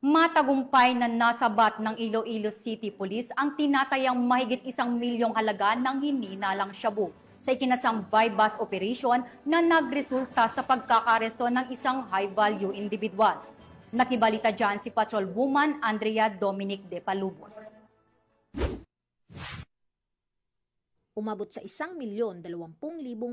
Matagumpay na nasabat ng Iloilo City Police ang tinatayang mahigit 1 milyong halaga ng hininalang shabu sa ikinasang buy-bust operation na nagresulta sa pagkakaresto ng isang high-value individual. Nakibalita dyan si Patrolwoman Andrea Dominic de Palubos. Umabot sa 1,020,000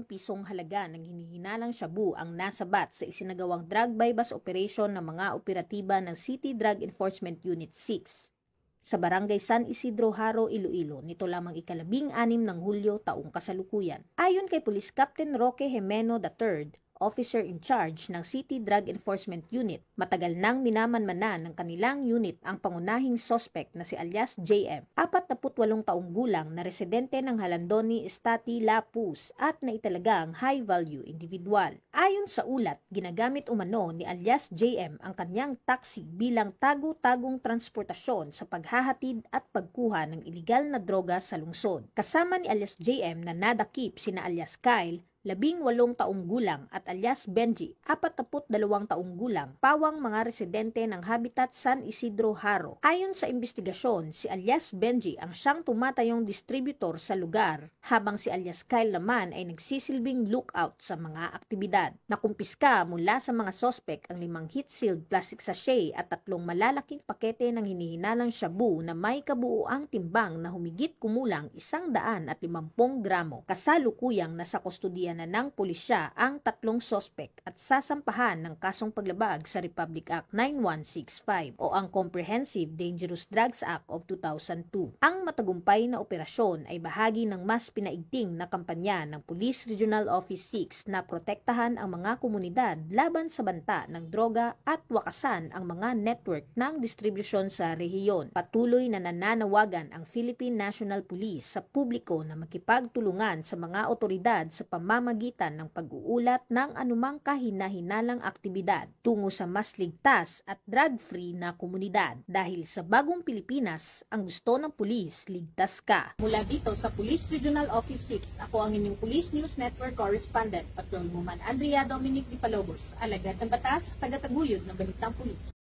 pisong halaga ng hinihinalang shabu ang nasabat sa isinagawang drug buy-bust operation ng mga operatiba ng City Drug Enforcement Unit 6 sa Barangay San Isidro, Haro, Iloilo nito lamang ika-16 ng Hulyo taong kasalukuyan. Ayon kay Police Captain Roque Jimeno III, Officer in Charge ng City Drug Enforcement Unit, matagal nang minamanmanan ng kanilang unit ang pangunahing suspect na si alias JM, 48 taong gulang na residente ng Halandoni, Estati, Lapus at naitalagang high-value individual. Ayon sa ulat, ginagamit umano ni alias JM ang kanyang taxi bilang tago-tagong transportasyon sa paghahatid at pagkuha ng iligal na droga sa lungsod. Kasama ni alias JM na nadakip sina alias Kyle, 18 taong gulang at alias Benji, 42 taong gulang, pawang mga residente ng Habitat San Isidro, Haro. Ayon sa investigasyon, si alias Benji ang siyang tumatayong distributor sa lugar, habang si alias Kyle naman ay nagsisilbing lookout sa mga aktibidad. Nakumpiska mula sa mga sospek ang 5 heat-sealed plastic sachet at 3 malalaking pakete ng hinihinalang shabu na may kabuuang timbang na humigit kumulang 150 gramo. Kasalukuyang nasa kustodiya na ng pulisya ang 3 sospek at sasampahan ng kasong paglabag sa Republic Act 9165 o ang Comprehensive Dangerous Drugs Act of 2002. Ang matagumpay na operasyon ay bahagi ng mas pinaigting na kampanya ng Police Regional Office 6 na protektahan ang mga komunidad laban sa banta ng droga at wakasan ang mga network ng distribusyon sa rehiyon. Patuloy na nananawagan ang Philippine National Police sa publiko na makipagtulungan sa mga otoridad sa pamamagitan ng pag-uulat ng anumang kahina-hinalang aktibidad tungo sa mas ligtas at drug-free na komunidad. Dahil sa bagong Pilipinas, ang gusto ng pulis, ligtas ka. Mula dito sa Police Regional Office 6, ako ang inyong Police News Network Correspondent, Patrolwoman Andrea Dominic de Palubos, alagad ng batas, tagataguyod ng Balitang Pulis.